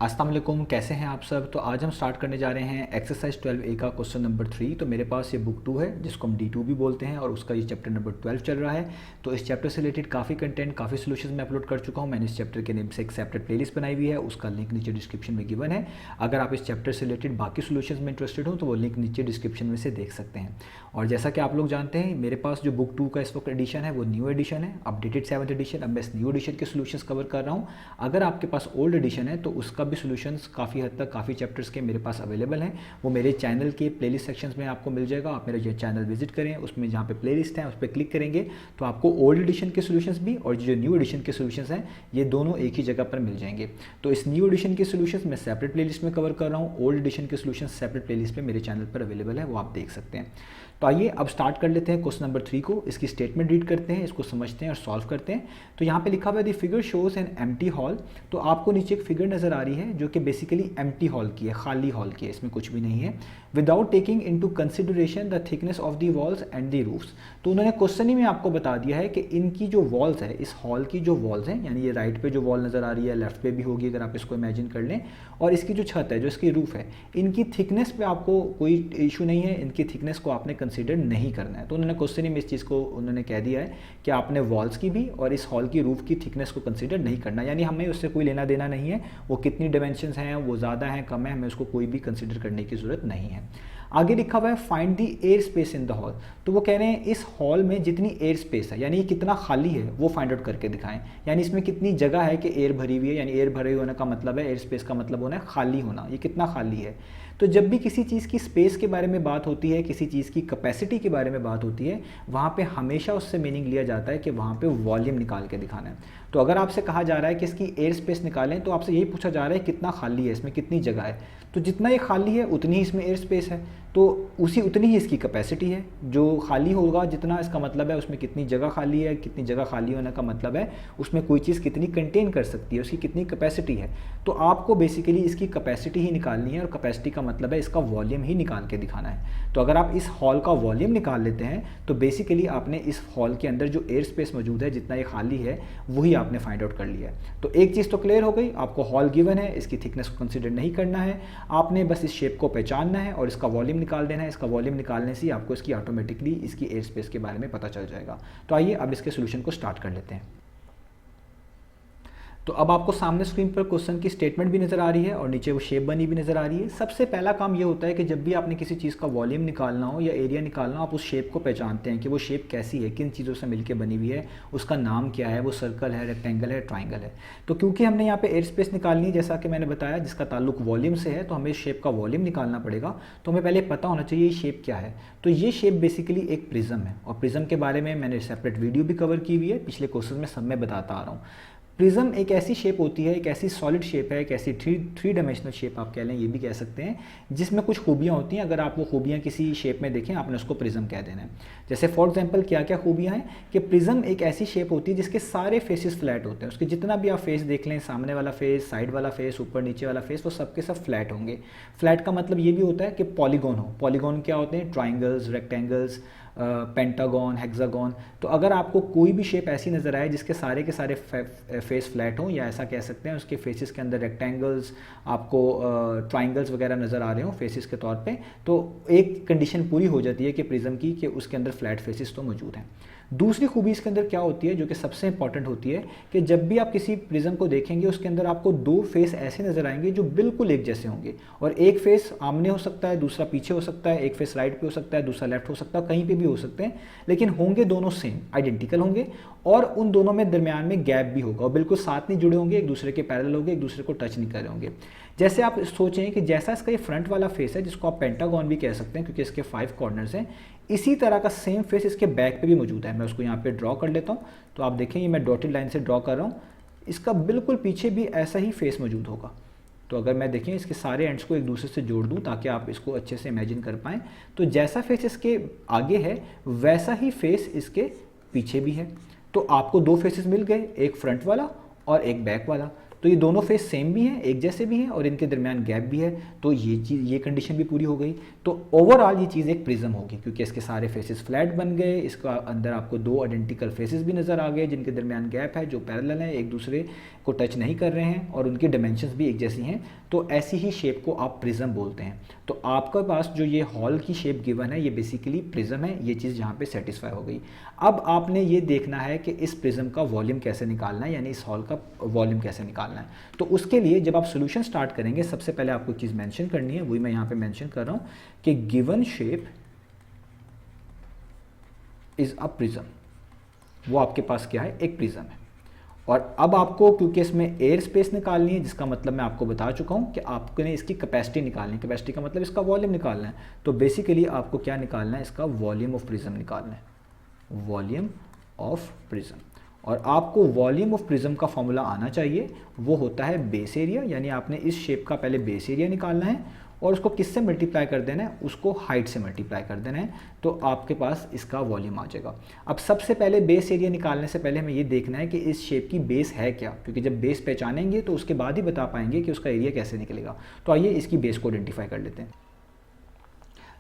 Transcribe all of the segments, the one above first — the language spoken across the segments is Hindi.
अस्सलाम वालेकुम, कैसे हैं आप सब। तो आज हम स्टार्ट करने जा रहे हैं एक्सरसाइज 12A का क्वेश्चन नंबर 3। तो मेरे पास ये बुक 2 है जिसको हम D2 भी बोलते हैं और उसका ये चैप्टर नंबर 12 चल रहा है। तो इस चैप्टर से रिलेटेड काफ़ी कंटेंट, काफ़ी सोल्यूशन मैं अपलोड कर चुका हूँ। मैंने इस चैप्टर के नेम से एक सेपरेट प्लेलिस्ट बनाई हुई है, उसका लिंक नीचे डिस्क्रिप्शन में गिवन है। अगर आप इस चैप्टर से रिलेटेड बाकी सोल्यूशन में इंटरेस्टेड हो तो वो लिंक नीचे डिस्क्रिप्शन में से देख सकते हैं। और जैसा कि आप लोग जानते हैं, मेरे पास जो बुक 2 का इस वक्त एडिशन है वो न्यू एडिशन है, अपडेटेड 7th एडिशन। अब मैं इस न्यू एडिशन के सोल्यूशंस कवर कर रहा हूँ। अगर आपके पास ओल्ड एडिशन है तो उसका भी सोल्यूशंस काफ़ी हद तक काफ़ी चैप्टर्स के मेरे पास अवेलेबल हैं। वो मेरे चैनल के प्लेलिस्ट सेक्शंस में आपको मिल जाएगा। आप मेरा ये चैनल विजिट करें, उसमें जहाँ पे प्लेलिस्ट है उस पर क्लिक करेंगे तो आपको ओल्ड एडिशन के सोल्यूशंस भी और जो न्यू एडिशन के सोल्यूशंस हैं ये दोनों एक ही जगह पर मिल जाएंगे। तो इस न्यू एडिशन के सोल्यूशंस मैं सेपरेट प्लेलिस्ट में कवर कर रहा हूँ, ओल्ड एडिशन के सोल्यूशंस सेपरेट प्लेलिस्ट पे मेरे चैनल पर अवेलेबल है, वो आप देख सकते हैं। तो आइए अब स्टार्ट कर लेते हैं क्वेश्चन नंबर 3 को। इसकी स्टेटमेंट रीड करते हैं, इसको समझते हैं और सॉल्व करते हैं। तो यहाँ पे लिखा हुआ है the figure shows an empty hall. तो आपको नीचे एक फिगर नजर आ रही है जो कि बेसिकली एम्प्टी हॉल की है, खाली हॉल की है, इसमें कुछ भी नहीं है। Without taking into consideration the thickness of the walls and the roofs. तो उन्होंने क्वेश्चन ही में आपको बता दिया है कि इनकी जो वॉल्स है, इस हॉल की जो वॉल्स हैं, यानी ये राइट पे जो वॉल नजर आ रही है, लेफ्ट पे भी होगी अगर आप इसको इमेजिन कर लें, और इसकी जो छत है, जो इसकी रूफ है, इनकी थिकनेस पे आपको कोई इशू नहीं है, इनकी थिकनेस को आपने कंसिडर नहीं करना है। तो उन्होंने क्वेश्चन ही में इस चीज़ को उन्होंने कह दिया है कि आपने वॉल्स की भी और इस हॉल की रूफ की थिकनेस को कंसिडर नहीं करना, यानी हमें उससे कोई लेना देना नहीं है। वो कितनी डायमेंशंस हैं, वो ज़्यादा हैं कम है, हमें उसको कोई भी कंसिडर करने की ज़रूरत नहीं है। आगे लिखा हुआ है find the air space in the hall. तो वो कह रहे हैं इस हॉल में जितनी एयर स्पेस है, यानी कितना खाली है, वो फाइंड आउट करके दिखाएं। यानी इसमें कितनी जगह है कि एयर भरी हुई है, यानी एयर भरे होने का मतलब है, एयर स्पेस का मतलब होना है खाली होना, ये कितना खाली है। तो जब भी किसी चीज़ की स्पेस के बारे में बात होती है, किसी चीज़ की कैपेसिटी के बारे में बात होती है, वहाँ पे हमेशा उससे मीनिंग लिया जाता है कि वहाँ पे वॉल्यूम निकाल के दिखाना है। तो अगर आपसे कहा जा रहा है कि इसकी एयर स्पेस निकालें तो आपसे यही पूछा जा रहा है कितना खाली है, इसमें कितनी जगह है। तो जितना ये खाली है उतनी ही इसमें एयर स्पेस है, तो उतनी ही इसकी कैपेसिटी है। जो खाली होगा जितना, इसका मतलब है उसमें कितनी जगह खाली है, कितनी जगह खाली होने का मतलब है उसमें कोई चीज़ कितनी कंटेन कर सकती है, उसकी कितनी कैपेसिटी है। तो आपको बेसिकली इसकी कैपेसिटी ही निकालनी है और कैपेसिटी का मतलब है इसका वॉल्यूम ही निकाल के दिखाना है। तो अगर आप इस हॉल का वॉल्यूम निकाल लेते हैं तो बेसिकली आपने इस हॉल के अंदर जो एयर स्पेस मौजूद है, जितना ये खाली है, वही आपने फाइंड आउट कर लिया है। तो एक चीज़ तो क्लियर हो गई, आपको हॉल गिवन है, इसकी थिकनेस को कंसिडर नहीं करना है, आपने बस इस शेप को पहचानना है और इसका वॉल्यूम निकाल देना है। इसका वॉल्यूम निकालने से आपको इसकी ऑटोमेटिकली इसकी एयर स्पेस के बारे में पता चल जाएगा। तो आइए अब इसके सोल्यूशन को स्टार्ट कर लेते हैं। तो अब आपको सामने स्क्रीन पर क्वेश्चन की स्टेटमेंट भी नज़र आ रही है और नीचे वो शेप बनी भी नज़र आ रही है। सबसे पहला काम ये होता है कि जब भी आपने किसी चीज़ का वॉल्यूम निकालना हो या एरिया निकालना हो, आप उस शेप को पहचानते हैं कि वो शेप कैसी है, किन चीज़ों से मिलकर बनी हुई है, उसका नाम क्या है, वो सर्कल है, रेक्टेंगल है, ट्राइंगल है। तो क्योंकि हमने यहाँ पे एयर स्पेस निकालनी है, जैसा कि मैंने बताया, जिसका ताल्लुक वॉल्यूम से है, तो हमें इस शेप का वॉल्यूम निकालना पड़ेगा। तो हमें पहले पता होना चाहिए ये शेप क्या है। तो ये शेप बेसिकली एक प्रिज्म है और प्रिज्म के बारे में मैंने सेपरेट वीडियो भी कवर की हुई है, पिछले क्वेश्चन में सब मैं बताता आ रहा हूँ। प्रिज्म एक ऐसी शेप होती है, एक ऐसी सॉलिड शेप है, एक ऐसी थ्री डायमेंशनल शेप आप कह लें, ये भी कह सकते हैं, जिसमें कुछ खूबियाँ होती हैं। अगर आप वो खूबियाँ किसी शेप में देखें, आपने उसको प्रिज्म कह देना है। जैसे फॉर एग्जांपल क्या क्या खूबियाँ हैं कि प्रिज्म एक ऐसी शेप होती है जिसके सारे फेसेस फ्लैट होते हैं। उसके जितना भी आप फेस देख लें, सामने वाला फेस, साइड वाला फेस, ऊपर नीचे वाला फेस, वो सबके सब फ्लैट होंगे। फ्लैट का मतलब ये भी होता है कि पॉलीगॉन हो। पॉलीगॉन क्या होते हैं? Triangles, rectangles, pentagon, hexagon. तो अगर आपको कोई भी शेप ऐसी नज़र आए जिसके सारे के सारे फेस फ्लैट हों, या ऐसा कह सकते हैं उसके फेसेस के अंदर रेक्टेंगल्स, आपको ट्राइंगल्स वगैरह नज़र आ रहे हों फेसेस के तौर पे, तो एक कंडीशन पूरी हो जाती है कि प्रिज्म की, कि उसके अंदर फ्लैट फेसेस तो मौजूद हैं। दूसरी खूबी इसके अंदर क्या होती है, जो कि सबसे इंपॉर्टेंट होती है, कि जब भी आप किसी प्रिज्म को देखेंगे उसके अंदर आपको दो फेस ऐसे नजर आएंगे जो बिल्कुल एक जैसे होंगे। और एक फेस आमने हो सकता है, दूसरा पीछे हो सकता है, एक फेस राइट पे हो सकता है, दूसरा लेफ्ट हो सकता है, कहीं पे भी हो सकते हैं, लेकिन होंगे दोनों सेम, आइडेंटिकल होंगे। और उन दोनों में दरमियान में गैप भी होगा और बिल्कुल साथ नहीं जुड़े होंगे, एक दूसरे के पैरेलल होंगे, एक दूसरे को टच नहीं कर रहे होंगे। जैसे आप सोचें कि जैसा इसका ये फ्रंट वाला फेस है, जिसको आप पेंटागन भी कह सकते हैं क्योंकि इसके 5 कॉर्नर्स हैं, इसी तरह का सेम फेस इसके बैक पे भी मौजूद है। मैं उसको यहाँ पे ड्रॉ कर लेता हूँ। तो आप देखें, ये मैं डॉटेड लाइन से ड्रॉ कर रहा हूँ, इसका बिल्कुल पीछे भी ऐसा ही फेस मौजूद होगा। तो अगर मैं देखें इसके सारे एंड्स को एक दूसरे से जोड़ दूं ताकि आप इसको अच्छे से इमेजिन कर पाएँ, तो जैसा फेस इसके आगे है वैसा ही फेस इसके पीछे भी है। तो आपको दो फेसेस मिल गए, एक फ्रंट वाला और एक बैक वाला। तो ये दोनों फेस सेम भी हैं, एक जैसे भी हैं और इनके दरमियान गैप भी है, तो ये कंडीशन भी पूरी हो गई। तो ओवरऑल ये चीज़ एक प्रिज्म होगी क्योंकि इसके सारे फेसेस फ्लैट बन गए, इसका अंदर आपको दो आइडेंटिकल फेसेस भी नज़र आ गए जिनके दरमियान गैप है, जो पैरेलल हैं, एक दूसरे को टच नहीं कर रहे हैं और उनकी डायमेंशंस भी एक जैसी हैं। तो ऐसी ही शेप को आप प्रिज्म बोलते हैं। तो आपके पास जो ये हॉल की शेप गिवन है ये बेसिकली प्रिज्म है, ये चीज़ यहाँ पे सेटिस्फाई हो गई। अब आपने ये देखना है कि इस प्रिज्म का वॉल्यूम कैसे निकालना है, यानी इस हॉल का वॉल्यूम कैसे निकालना है। तो उसके लिए जब आप सोल्यूशन स्टार्ट करेंगे सबसे पहले आपको एक चीज़ मेंशन करनी है, वही मैं यहाँ पे मेंशन कर रहा हूँ कि given shape is a prism. वो आपके पास क्या है, एक प्रिज्म है। और अब आपको क्योंकि इसमें एयर स्पेस निकालनी है, जिसका मतलब मैं आपको बता चुका हूँ कि आपको ने इसकी कैपेसिटी निकालनी है, कैपेसिटी का मतलब इसका वॉल्यूम निकालना है। तो बेसिकली आपको क्या निकालना है, इसका वॉल्यूम ऑफ प्रिज्म निकालना है, वॉल्यूम ऑफ प्रिज्म। और आपको वॉल्यूम ऑफ प्रिज्म का फॉर्मूला आना चाहिए, वो होता है बेस एरिया, यानी आपने इस शेप का पहले बेस एरिया निकालना है और उसको किससे मल्टीप्लाई कर देना है, उसको हाइट से मल्टीप्लाई कर देना है, तो आपके पास इसका वॉल्यूम आ जाएगा। अब सबसे पहले बेस एरिया निकालने से पहले हमें ये देखना है कि इस शेप की बेस है क्या, क्योंकि जब बेस पहचानेंगे तो उसके बाद ही बता पाएंगे कि उसका एरिया कैसे निकलेगा। तो आइए इसकी बेस को आइडेंटिफाई कर लेते हैं।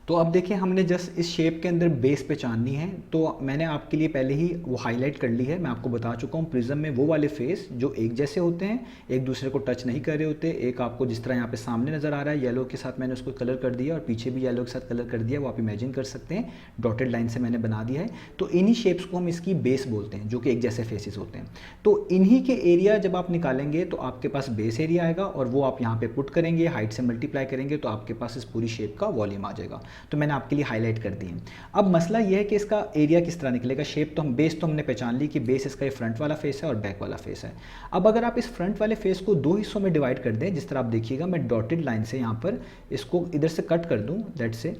तो अब देखिए हमने जस्ट इस शेप के अंदर बेस पहचाननी है, तो मैंने आपके लिए पहले ही वो हाईलाइट कर ली है। मैं आपको बता चुका हूँ प्रिज्म में वो वाले फेस जो एक जैसे होते हैं, एक दूसरे को टच नहीं कर रहे होते। एक आपको जिस तरह यहाँ पे सामने नज़र आ रहा है येलो के साथ, मैंने उसको कलर कर दिया और पीछे भी येलो के साथ कलर कर दिया, वो आप इमेजिन कर सकते हैं, डॉटेड लाइन से मैंने बना दिया है। तो इन्हीं शेप्स को हम इसकी बेस बोलते हैं जो कि एक जैसे फेसेस होते हैं। तो इन्हीं के एरिया जब आप निकालेंगे तो आपके पास बेस एरिया आएगा और वो आप यहाँ पे पुट करेंगे, हाइट से मल्टीप्लाई करेंगे तो आपके पास इस पूरी शेप का वॉल्यूम आ जाएगा। तो मैंने आपके लिए हाईलाइट कर दी है। अब मसला यह है कि इसका एरिया किस तरह निकलेगा। शेप तो हम बेस तो हमने पहचान ली कि बेस इसका ये फ्रंट वाला फेस है और बैक वाला फेस है। अब अगर आप इस फ्रंट वाले फेस को दो हिस्सों में डिवाइड कर दें, जिस तरह आप देखिएगा मैं डॉटेड लाइन से यहाँ पर इसको इधर से कट कर दूँ, दैट से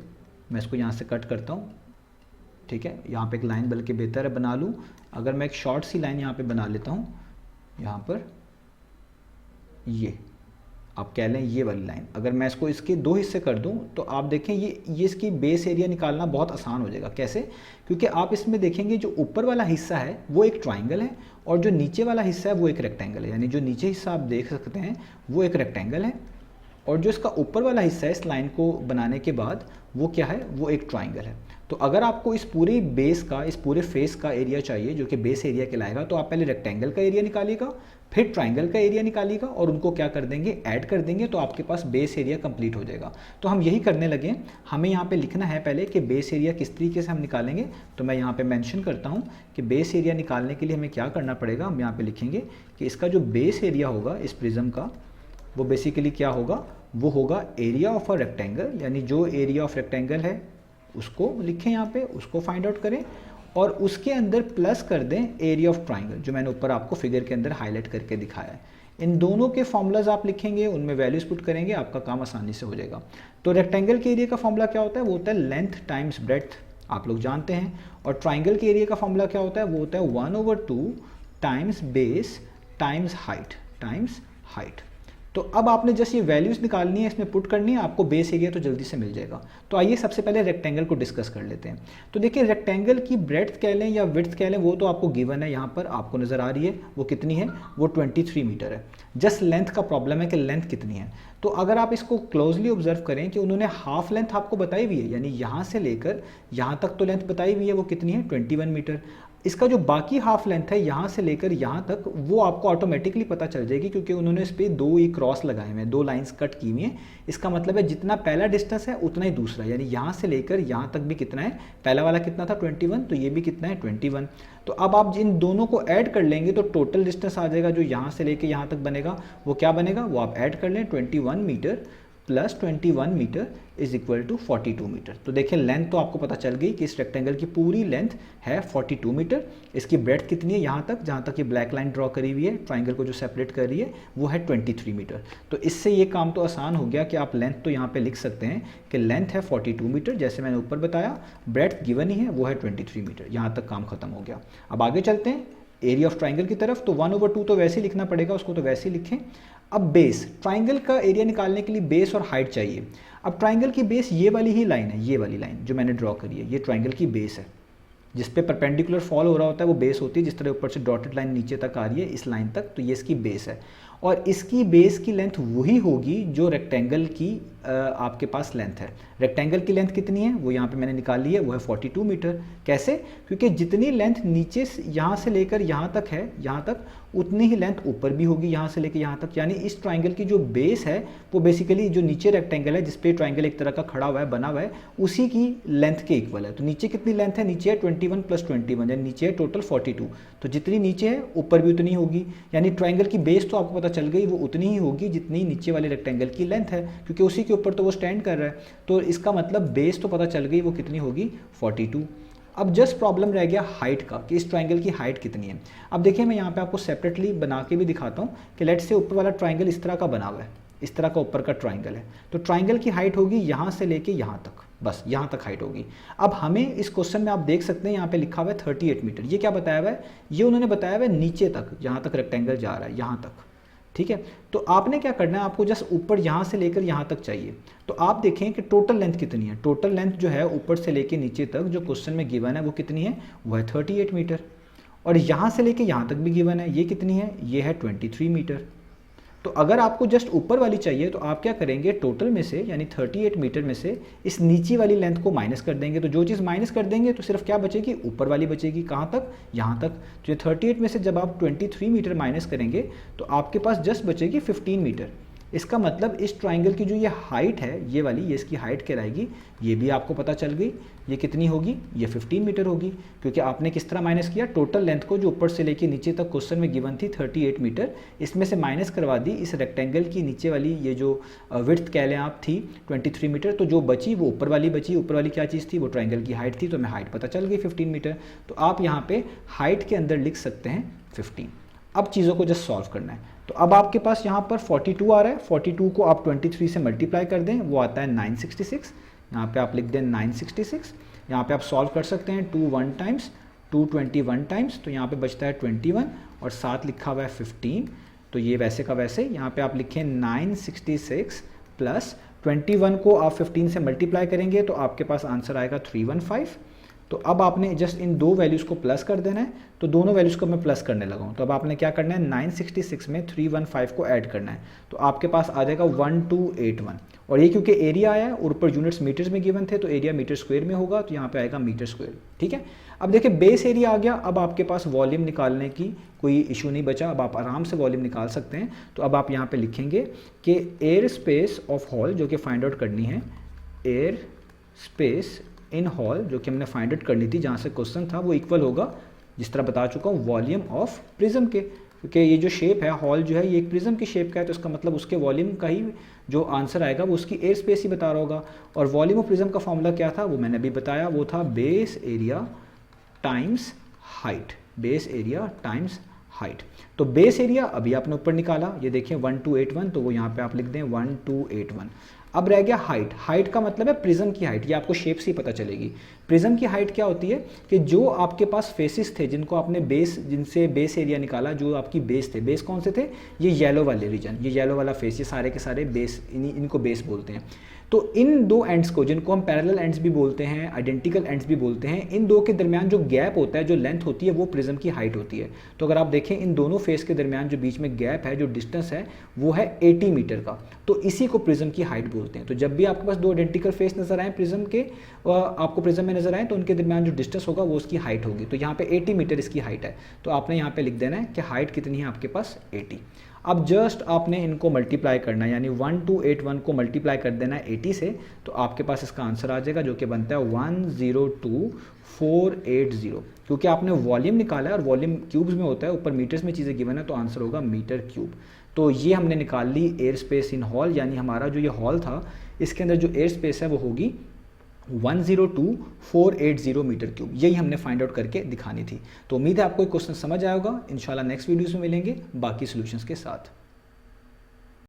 मैं इसको यहाँ से कट करता हूँ, ठीक है। यहाँ पे एक लाइन बल्कि बेहतर है बना लूँ। अगर मैं एक शॉर्ट सी लाइन यहाँ पे बना लेता हूँ, यहाँ पर ये आप कह लें ये वाली लाइन, अगर मैं इसको इसके दो हिस्से कर दूं तो आप देखें ये इसकी बेस एरिया निकालना बहुत आसान हो जाएगा। कैसे? क्योंकि आप इसमें देखेंगे जो ऊपर वाला हिस्सा है वो एक ट्राइंगल है और जो नीचे वाला हिस्सा है वो एक रेक्टेंगल है। यानी जो नीचे हिस्सा आप देख सकते हैं वो एक रेक्टेंगल है और जो इसका ऊपर वाला हिस्सा है इस लाइन को बनाने के बाद वो क्या है, वो एक ट्राइंगल है। तो अगर आपको इस पूरी बेस का, इस पूरे फेस का एरिया चाहिए जो कि बेस एरिया कहलाएगा, तो आप पहले रेक्टेंगल का एरिया निकालिएगा, फिर ट्राइंगल का एरिया निकालिएगा और उनको क्या कर देंगे, ऐड कर देंगे, तो आपके पास बेस एरिया कंप्लीट हो जाएगा। तो हम यही करने लगे। हमें यहाँ पे लिखना है पहले कि बेस एरिया किस तरीके से हम निकालेंगे। तो मैं यहाँ पे मेंशन करता हूँ कि बेस एरिया निकालने के लिए हमें क्या करना पड़ेगा। हम यहाँ पे लिखेंगे कि इसका जो बेस एरिया होगा इस प्रिज्म का, वो बेसिकली क्या होगा, वो होगा एरिया ऑफ अ रेक्टेंगल। यानी जो एरिया ऑफ रेक्टेंगल है उसको लिखें यहाँ पे, उसको फाइंड आउट करें और उसके अंदर प्लस कर दें एरिया ऑफ ट्राइंगल, जो मैंने ऊपर आपको फिगर के अंदर हाईलाइट करके दिखाया है। इन दोनों के फॉर्मूलाज आप लिखेंगे, उनमें वैल्यूज पुट करेंगे, आपका काम आसानी से हो जाएगा। तो रेक्टेंगल के एरिया का फॉर्मूला क्या होता है, वो होता है लेंथ टाइम्स ब्रेड्थ, आप लोग जानते हैं। और ट्राइंगल के एरिया का फॉर्मूला क्या होता है, वो होता है 1/2 टाइम्स बेस टाइम्स हाइट। तो अब आपने जस्ट ये वैल्यूज़ निकालनी है, इसमें पुट करनी है, आपको बेस एरिया तो जल्दी से मिल जाएगा। तो आइए सबसे पहले रेक्टेंगल को डिस्कस कर लेते हैं। तो देखिए रेक्टेंगल की ब्रेड्थ कह लें या विड्थ कह लें, वो तो आपको गिवन है, यहाँ पर आपको नज़र आ रही है, वो कितनी है, वो 23 मीटर है। जस्ट लेंथ का प्रॉब्लम है कि लेंथ कितनी है। तो अगर आप इसको क्लोजली ऑब्जर्व करें कि उन्होंने हाफ लेंथ आपको बताई हुई है, यानी यहाँ से लेकर यहाँ तक तो लेंथ बताई हुई है, वो कितनी है, 21 मीटर। इसका जो बाकी हाफ लेंथ है यहाँ से लेकर यहाँ तक, वो आपको ऑटोमेटिकली पता चल जाएगी क्योंकि उन्होंने इस पर 2 ही क्रॉस लगाए हुए हैं, 2 लाइंस कट की हुई हैं। इसका मतलब है जितना पहला डिस्टेंस है उतना ही दूसरा, यानी यहाँ से लेकर यहाँ तक भी कितना है, पहला वाला कितना था 21, तो ये भी कितना है 21। तो अब आप इन दोनों को ऐड कर लेंगे तो टोटल डिस्टेंस आ जाएगा जो यहाँ से लेकर यहाँ तक बनेगा, वो क्या बनेगा, वो आप ऐड कर लें, 21 metre plus 21 metre is equal to 42 metre. तो देखिए लेंथ तो आपको पता चल गई कि इस रेक्टेंगल की पूरी लेंथ है 42 मीटर। इसकी ब्रेड्थ कितनी है, यहाँ तक जहाँ तक ये ब्लैक लाइन ड्रॉ करी हुई है ट्राइंगल को जो सेपरेट कर रही है, वो है 23 मीटर। तो इससे ये काम तो आसान हो गया कि आप लेंथ तो यहाँ पे लिख सकते हैं कि लेंथ है 42 मीटर, जैसे मैंने ऊपर बताया, ब्रेड्थ गिवन ही है, वो है 23 मीटर। यहाँ तक काम खत्म हो गया। अब आगे चलते हैं एरिया ऑफ ट्राइंगल की तरफ। तो 1/2 तो वैसे ही लिखना पड़ेगा, उसको तो वैसे ही लिखें। अब बेस, ट्राइंगल का एरिया निकालने के लिए बेस और हाइट चाहिए। अब ट्राइंगल की बेस ये वाली ही लाइन है, ये वाली लाइन जो मैंने ड्रॉ करी है, ये ट्राइंगल की बेस है, जिस पे परपेंडिकुलर फॉल हो रहा होता है वो बेस होती है। जिस तरह ऊपर से डॉटेड लाइन नीचे तक आ रही है इस लाइन तक, तो ये इसकी बेस है। और इसकी बेस की लेंथ वही होगी जो रेक्टेंगल की आपके पास लेंथ है। रेक्टेंगल की लेंथ कितनी है वो यहाँ पे मैंने निकाल ली है, वो है 42 मीटर। कैसे? क्योंकि जितनी लेंथ नीचे यहाँ से लेकर यहाँ तक है, यहाँ तक, उतनी ही लेंथ ऊपर भी होगी यहाँ से लेकर यहाँ तक। यानी इस ट्राइंगल की जो बेस है वो बेसिकली जो नीचे रेक्टेंगल है जिस पे ट्राइंगल एक तरह का खड़ा हुआ है, बना हुआ है, उसी की लेंथ के इक्वल है। तो नीचे कितनी लेंथ है? नीचे है 21 + 21, यानी नीचे है टोटल 42। तो जितनी नीचे है ऊपर भी उतनी होगी, यानी ट्राइंगल की बेस तो आपको पता चल गई, वो उतनी ही होगी जितनी नीचे वाले रेक्टेंगल की लेंथ है, क्योंकि उसी के ऊपर तो वो स्टैंड कर रहा है। तो इसका मतलब बेस तो पता चल गई, वो कितनी होगी? 42। अब जस्ट प्रॉब्लम रह गया हाइट का, कि इस ट्राइंगल की हाइट कितनी है। अब देखिए मैं यहाँ पे आपको सेपरेटली बना के भी दिखाता हूँ कि लेट्स से ऊपर वाला ट्राइंगल इस तरह का बना हुआ है, इस तरह का ऊपर का ट्राइंगल है। तो ट्राइंगल की हाइट होगी यहाँ से लेके यहाँ तक, बस यहाँ तक हाइट होगी। अब हमें इस क्वेश्चन में आप देख सकते हैं यहाँ पे लिखा हुआ है 38 मीटर। ये क्या बताया हुआ है? ये उन्होंने बताया हुआ है नीचे तक, जहाँ तक रेक्टेंगल जा रहा है यहाँ तक, ठीक है। तो आपने क्या करना है, आपको जस्ट ऊपर यहाँ से लेकर यहाँ तक चाहिए। तो आप देखें कि टोटल लेंथ कितनी है। टोटल लेंथ जो है ऊपर से लेकर नीचे तक जो क्वेश्चन में गिवन है वो कितनी है? वो है 38 मीटर। और यहाँ से लेकर यहाँ तक भी गिवन है, ये कितनी है? ये है 23 मीटर। तो अगर आपको जस्ट ऊपर वाली चाहिए तो आप क्या करेंगे, टोटल में से यानी 38 मीटर में से इस नीचे वाली लेंथ को माइनस कर देंगे। तो जो चीज़ माइनस कर देंगे तो सिर्फ क्या बचेगी? ऊपर वाली बचेगी। कहाँ तक? यहाँ तक। तो ये 38 में से जब आप 23 मीटर माइनस करेंगे तो आपके पास जस्ट बचेगी 15 मीटर। इसका मतलब इस ट्राइंगल की जो ये हाइट है, ये वाली, ये इसकी हाइट कहलाएगी। ये भी आपको पता चल गई, ये कितनी होगी? ये 15 मीटर होगी, क्योंकि आपने किस तरह माइनस किया? टोटल लेंथ को जो ऊपर से लेके नीचे तक क्वेश्चन में गिवन थी 38 मीटर, इसमें से माइनस करवा दी इस रेक्टेंगल की नीचे वाली, ये जो विड्थ कह लें आप, थी 23 मीटर। तो जो बची वो ऊपर वाली बची। ऊपर वाली क्या चीज़ थी? वो ट्राइंगल की हाइट थी। तो हमें हाइट पता चल गई 15 मीटर। तो आप यहाँ पे हाइट के अंदर लिख सकते हैं 15। अब चीज़ों को जस्ट सॉल्व करना है। तो अब आपके पास यहाँ पर 42 आ रहा है, 42 को आप 23 से मल्टीप्लाई कर दें, वो आता है 966। यहाँ पे आप लिख दें 966। यहाँ पे आप सॉल्व कर सकते हैं 2 1 टाइम्स, 2 21 टाइम्स, तो यहाँ पे बचता है 21 और साथ लिखा हुआ है 15। तो ये वैसे का वैसे यहाँ पे आप लिखें 966 प्लस 21 को आप 15 से मल्टीप्लाई करेंगे तो आपके पास आंसर आएगा 315। तो अब आपने जस्ट इन दो वैल्यूज़ को प्लस कर देना है। तो दोनों वैल्यूज़ को मैं प्लस करने लगा हूँ। तो अब आपने क्या करना है, 966 में 315 को ऐड करना है। तो आपके पास आ जाएगा 1281। और ये क्योंकि एरिया आया है और ऊपर यूनिट्स मीटर्स में गिवन थे तो एरिया मीटर स्क्वायर में होगा, तो यहाँ पे आएगा मीटर स्क्वायर। ठीक है। अब देखिए बेस एरिया आ गया। अब आपके पास वॉल्यूम निकालने की कोई इशू नहीं बचा। अब आप आराम से वॉल्यूम निकाल सकते हैं। तो अब आप यहाँ पे लिखेंगे कि एयर स्पेस ऑफ हॉल, जो कि फाइंड आउट करनी है, एयर स्पेस इन हॉल, जो कि हमने फाइंड आउट करनी थी जहाँ से क्वेश्चन था, वो इक्वल होगा, जिस तरह बता चुका हूँ, वॉल्यूम ऑफ प्रिज्म के। क्योंकि ये जो शेप है हॉल जो है ये एक प्रिज्म की शेप का है, तो इसका मतलब उसके वॉल्यूम का ही जो आंसर आएगा वो उसकी एयर स्पेस ही बता रहा होगा। और वॉल्यूम ऑफ प्रिज्म का फॉर्मूला क्या था वो मैंने अभी बताया, वो था base area times height. Base area times height. तो बेस एरिया अभी आपने ऊपर निकाला, ये देखिए 1281, तो वो यहाँ पे आप लिख दें 1281। अब रह गया हाइट। हाइट का मतलब है प्रिज्म की हाइट। ये आपको शेप से ही पता चलेगी। प्रिज्म की हाइट क्या होती है कि जो आपके पास फेसेस थे जिनको आपने बेस, जिनसे बेस एरिया निकाला, जो आपकी बेस थे, बेस कौन से थे, ये येलो वाले रीजन, ये येलो वाला फेस, ये सारे के सारे बेस, इनको बेस बोलते हैं। तो इन दो एंड्स को, जिनको हम पैरेलल एंड्स भी बोलते हैं, आइडेंटिकल एंड्स भी बोलते हैं, इन दो के दरमियान जो गैप होता है, जो लेंथ होती है, वो प्रिज्म की हाइट होती है। तो अगर आप देखें इन दोनों फेस के दरमियान जो बीच में गैप है, जो डिस्टेंस है, वो है 80 मीटर का। तो इसी को प्रिज्म की हाइट बोलते हैं। तो जब भी आपके पास दो आइडेंटिकल फेस नजर आए प्रिज्म के, आपको प्रिज्म में नजर आए, तो उनके दरमियान जो डिस्टेंस होगा वो उसकी हाइट होगी। तो यहाँ पे 80 मीटर इसकी हाइट है। तो आपने यहाँ पे लिख देना है कि हाइट कितनी है आपके पास, 80। अब जस्ट आपने इनको मल्टीप्लाई करना है, यानी 1281 को मल्टीप्लाई कर देना है 80 से, तो आपके पास इसका आंसर आ जाएगा, जो कि बनता है 102480। क्योंकि आपने वॉल्यूम निकाला है और वॉल्यूम क्यूब्स में होता है, ऊपर मीटर्स में चीज़ें गिवन है, तो आंसर होगा मीटर क्यूब। तो ये हमने निकाल ली एयर स्पेस इन हॉल, यानी हमारा जो ये हॉल था इसके अंदर जो एयर स्पेस है वो होगी 102480 मीटर क्यूब। यही हमने फाइंड आउट करके दिखानी थी। तो उम्मीद है आपको क्वेश्चन समझ आएगा। इंशाल्लाह नेक्स्ट वीडियोस में मिलेंगे बाकी सॉल्यूशंस के साथ।